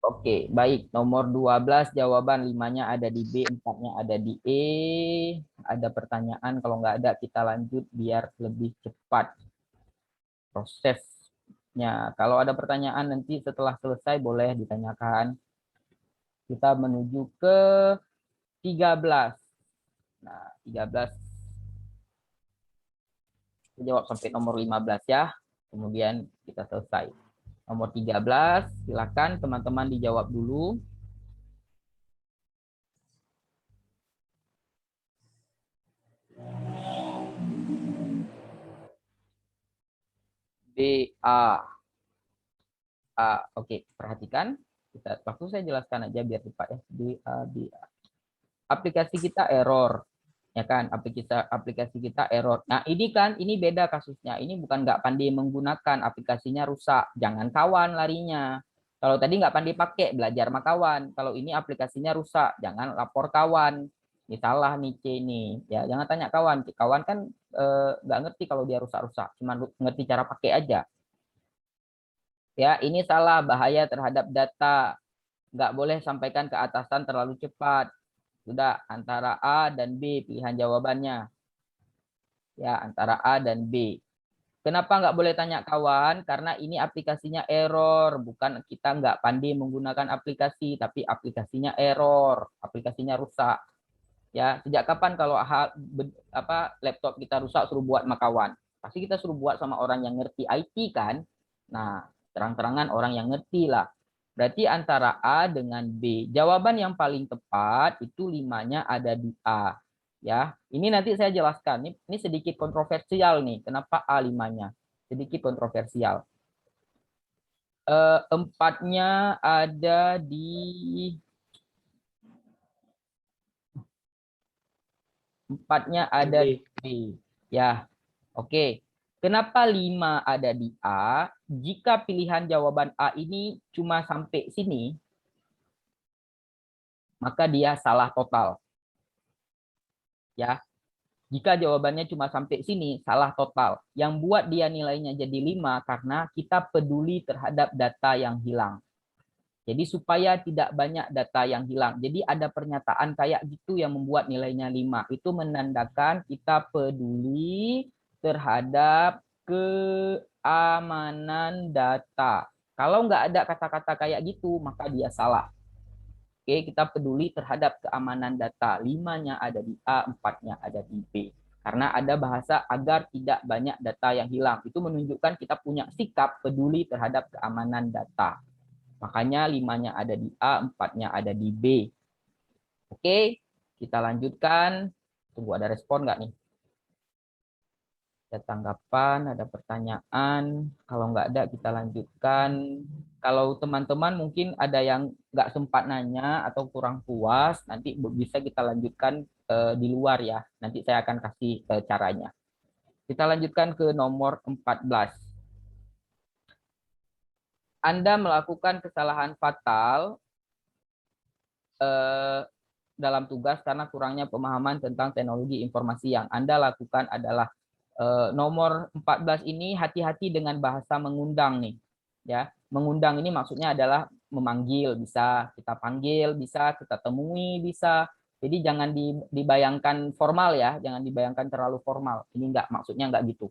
Oke, baik. Nomor 12 jawaban 5-nya ada di B, 4-nya ada di E. Ada pertanyaan? Kalau nggak ada, kita lanjut biar lebih cepat prosesnya. Kalau ada pertanyaan nanti setelah selesai boleh ditanyakan. Kita menuju ke 13. Nah, 13 kita jawab sampai nomor 15 ya. Kemudian kita selesai. Nomor 13, silakan teman-teman dijawab dulu. B, A. Oke, perhatikan. Waktu saya jelaskan aja biar cepat ya. B, A, B, A. Aplikasi kita error. Ya kan, aplikasi kita error. Nah, ini beda kasusnya. Ini bukan nggak pandai menggunakan, aplikasinya rusak. Jangan kawan larinya. Kalau tadi nggak pandai pakai, belajar sama kawan. Kalau ini aplikasinya rusak, jangan lapor kawan. Ini salah nih C ini. Ya, jangan tanya kawan. Kawan kan nggak ngerti kalau dia rusak-rusak. Cuma ngerti cara pakai aja. Ya, ini salah, bahaya terhadap data. Nggak boleh sampaikan ke atasan terlalu cepat. Sudah, antara A dan B pilihan jawabannya. Ya, antara A dan B. Kenapa nggak boleh tanya kawan? Karena ini aplikasinya error. Bukan kita nggak pandai menggunakan aplikasi, tapi aplikasinya error. Aplikasinya rusak. Ya, sejak kapan kalau laptop kita rusak suruh buat sama kawan? Pasti kita suruh buat sama orang yang ngerti IT kan? Nah, terang-terangan orang yang ngerti lah. Berarti antara A dengan B. Jawaban yang paling tepat itu 5-nya ada di A. Ya, ini nanti saya jelaskan. Ini sedikit kontroversial nih. Kenapa A 5-nya? Sedikit kontroversial. 4-nya ada di 4-nya ada di B. B. Ya, oke. Kenapa 5 ada di A? Jika pilihan jawaban A ini cuma sampai sini, maka dia salah total. Ya, jika jawabannya cuma sampai sini, salah total. Yang buat dia nilainya jadi 5 karena kita peduli terhadap data yang hilang. Jadi supaya tidak banyak data yang hilang. Jadi ada pernyataan kayak gitu yang membuat nilainya 5. Itu menandakan kita peduli terhadap keamanan data. Kalau nggak ada kata-kata kayak gitu, maka dia salah. Oke, kita peduli terhadap keamanan data. 5-nya ada di A, 4-nya ada di B. Karena ada bahasa agar tidak banyak data yang hilang. Itu menunjukkan kita punya sikap peduli terhadap keamanan data. Makanya 5-nya ada di A, 4-nya ada di B. Oke, kita lanjutkan. Tunggu ada respon nggak nih? Ada tanggapan, ada pertanyaan. Kalau nggak ada, kita lanjutkan. Kalau teman-teman mungkin ada yang nggak sempat nanya atau kurang puas, nanti bisa kita lanjutkan di luar ya. Nanti saya akan kasih caranya. Kita lanjutkan ke nomor 14. Anda melakukan kesalahan fatal dalam tugas karena kurangnya pemahaman tentang teknologi informasi. Yang Anda lakukan adalah nomor 14 ini, hati-hati dengan bahasa mengundang nih. Ya, mengundang ini maksudnya adalah memanggil, bisa kita panggil, bisa kita temui, bisa. Jadi jangan dibayangkan formal ya, jangan dibayangkan terlalu formal. Ini enggak, maksudnya enggak gitu.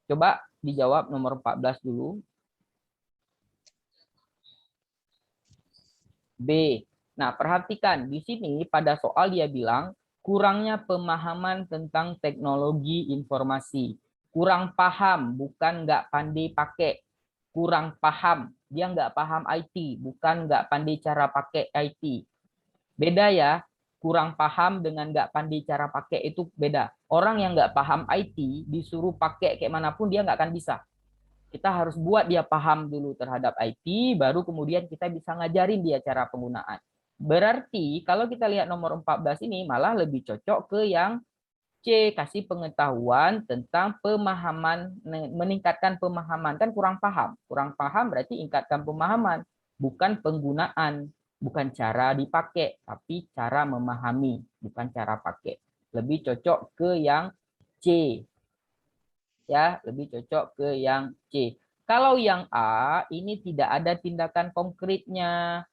Coba dijawab nomor 14 dulu. B. Nah, perhatikan di sini pada soal dia bilang kurangnya pemahaman tentang teknologi informasi. Kurang paham, bukan nggak pandai pakai. Kurang paham, dia nggak paham IT, bukan nggak pandai cara pakai IT. Beda ya, kurang paham dengan nggak pandai cara pakai itu beda. Orang yang nggak paham IT disuruh pakai kayak manapun dia nggak akan bisa. Kita harus buat dia paham dulu terhadap IT, baru kemudian kita bisa ngajarin dia cara penggunaan. Berarti kalau kita lihat nomor 14 ini malah lebih cocok ke yang C, kasih pengetahuan tentang pemahaman, meningkatkan pemahaman. Kan kurang paham. Kurang paham berarti tingkatkan pemahaman, bukan penggunaan, bukan cara dipakai, tapi cara memahami, bukan cara pakai. Lebih cocok ke yang C. Ya, lebih cocok ke yang C. Kalau yang A, ini tidak ada tindakan konkretnya.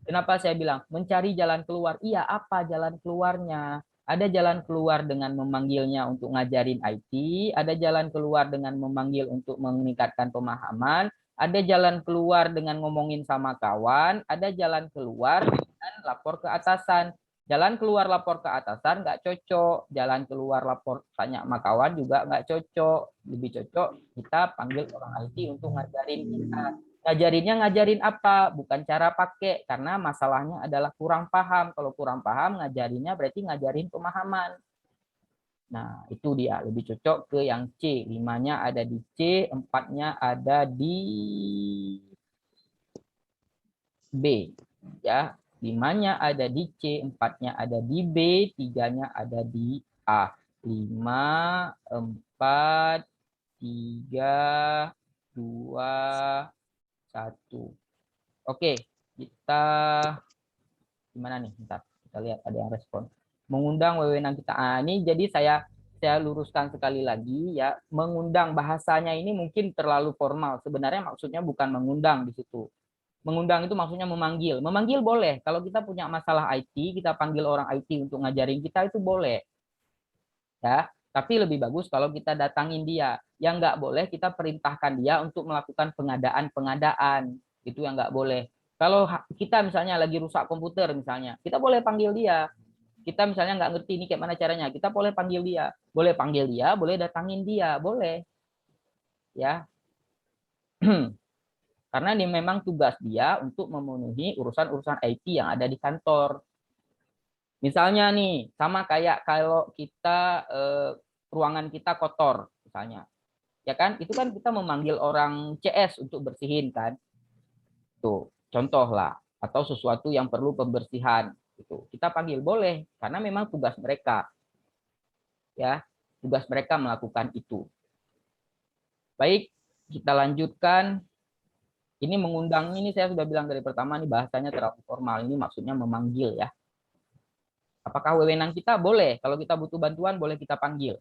Kenapa saya bilang mencari jalan keluar? Iya, apa jalan keluarnya? Ada jalan keluar dengan memanggilnya untuk ngajarin IT, ada jalan keluar dengan memanggil untuk meningkatkan pemahaman, ada jalan keluar dengan ngomongin sama kawan, ada jalan keluar dengan lapor ke atasan. Jalan keluar lapor ke atasan nggak cocok, jalan keluar lapor tanya sama kawan juga nggak cocok. Lebih cocok kita panggil orang IT untuk ngajarin kita. Ngajarinnya ngajarin apa? Bukan cara pakai, karena masalahnya adalah kurang paham. Kalau kurang paham, ngajarinnya berarti ngajarin pemahaman. Nah, itu dia. Lebih cocok ke yang C. 5-nya ada di C, 4-nya ada di B. Ya, 5-nya ada di C, 4-nya ada di B, 3-nya ada di A. 5, 4, 3, 2, 1. Oke, kita gimana nih? Bentar, kita lihat ada yang respon. Mengundang wewenang kita. Ini jadi saya luruskan sekali lagi ya. Mengundang bahasanya ini mungkin terlalu formal. Sebenarnya maksudnya bukan mengundang di situ. Mengundang itu maksudnya memanggil. Memanggil boleh. Kalau kita punya masalah IT, kita panggil orang IT untuk ngajarin kita itu boleh. Ya, tapi lebih bagus kalau kita datangin dia. Yang nggak boleh kita perintahkan dia untuk melakukan pengadaan-pengadaan. Itu yang nggak boleh. Kalau kita misalnya lagi rusak komputer misalnya, kita boleh panggil dia. Kita misalnya nggak ngerti ini kayak mana caranya, kita boleh panggil dia. Boleh panggil dia, boleh datangin dia, boleh. Ya, karena ini memang tugas dia untuk memenuhi urusan-urusan IT yang ada di kantor. Misalnya nih, sama kayak kalau kita ruangan kita kotor misalnya. Ya kan? Itu kan kita memanggil orang CS untuk bersihin kan? Tuh, contoh lah atau sesuatu yang perlu pembersihan itu. Kita panggil boleh karena memang tugas mereka. Ya, tugas mereka melakukan itu. Baik, kita lanjutkan. Ini mengundang ini saya sudah bilang dari pertama nih bahasanya terlalu formal. Ini maksudnya memanggil ya. Apakah wewenang kita? Boleh. Kalau kita butuh bantuan boleh kita panggil.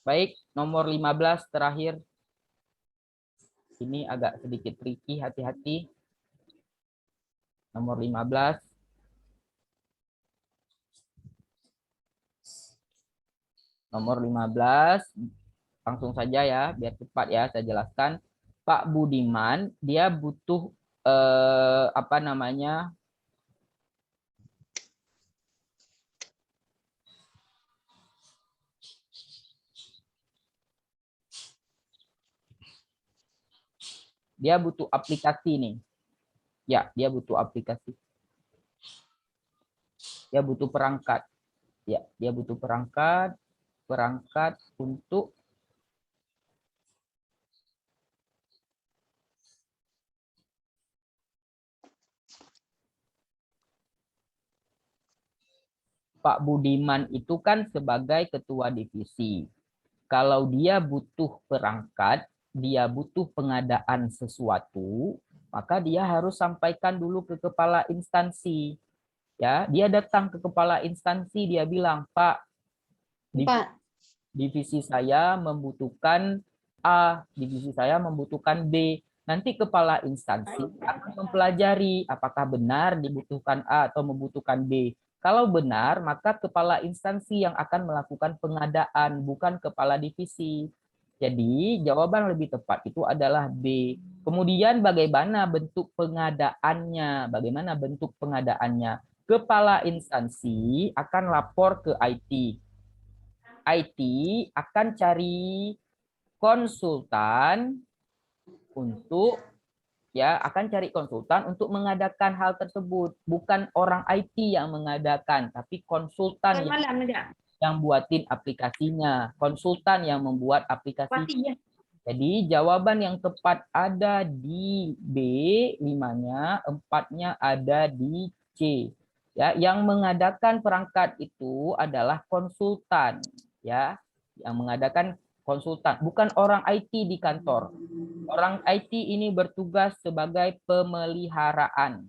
Baik, nomor 15 terakhir. Ini agak sedikit tricky, hati-hati. Nomor 15. Nomor 15, langsung saja ya, biar cepat ya saya jelaskan. Pak Budiman, dia butuh apa namanya? Dia butuh aplikasi nih. Ya, dia butuh aplikasi. Dia butuh perangkat. Ya, dia butuh perangkat untuk Pak Budiman itu kan sebagai ketua divisi. Kalau dia butuh perangkat, dia butuh pengadaan sesuatu, maka dia harus sampaikan dulu ke kepala instansi. Ya, dia datang ke kepala instansi, dia bilang, "Pak, divisi saya membutuhkan A, divisi saya membutuhkan B." Nanti kepala instansi akan mempelajari apakah benar dibutuhkan A atau membutuhkan B. Kalau benar, maka kepala instansi yang akan melakukan pengadaan, bukan kepala divisi. Jadi, jawaban lebih tepat itu adalah B. Kemudian bagaimana bentuk pengadaannya? Bagaimana bentuk pengadaannya? Kepala instansi akan lapor ke IT. IT akan cari konsultan untuk akan cari konsultan untuk mengadakan hal tersebut. Bukan orang IT yang mengadakan, tapi konsultan yang buatin aplikasinya, konsultan yang membuat aplikasinya. Jadi jawaban yang tepat ada di B, 5-nya, 4-nya ada di C. Ya, yang mengadakan perangkat itu adalah konsultan, ya. Yang mengadakan konsultan, bukan orang IT di kantor. Orang IT ini bertugas sebagai pemeliharaan.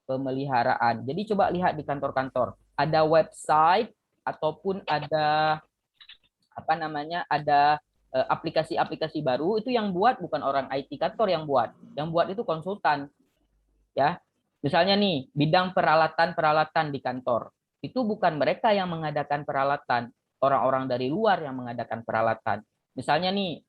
Pemeliharaan. Jadi coba lihat di kantor-kantor, ada website ataupun ada apa namanya? Ada aplikasi-aplikasi baru itu yang buat bukan orang IT kantor yang buat itu konsultan, ya. Misalnya nih, bidang peralatan-peralatan di kantor. Itu bukan mereka yang mengadakan peralatan, orang-orang dari luar yang mengadakan peralatan. Misalnya nih,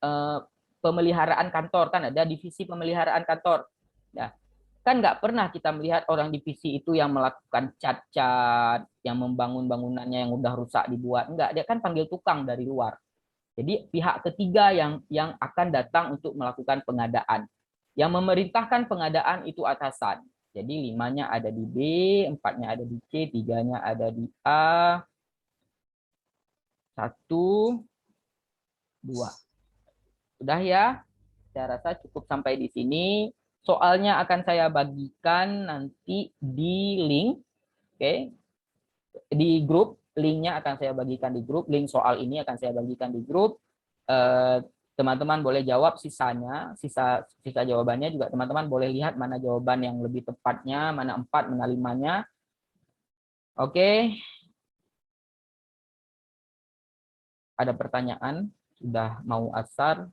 pemeliharaan kantor, kan ada divisi pemeliharaan kantor. Ya, kan nggak pernah kita melihat orang divisi itu yang melakukan cat-cat, yang membangun bangunannya yang udah rusak dibuat. Enggak, dia kan panggil tukang dari luar. Jadi pihak ketiga yang akan datang untuk melakukan pengadaan. Yang memerintahkan pengadaan itu atasan. Jadi 5-nya ada di B, 4-nya ada di C, 3-nya ada di A, 1, 2. Sudah ya? Saya rasa cukup sampai di sini. Soalnya akan saya bagikan nanti di link, oke? Di grup. Linknya akan saya bagikan di grup. Link soal ini akan saya bagikan di grup. Teman-teman boleh jawab sisanya, sisa jawabannya juga teman-teman boleh lihat mana jawaban yang lebih tepatnya, mana 4, mana 5-nya. Oke, ada pertanyaan? Sudah mau asar.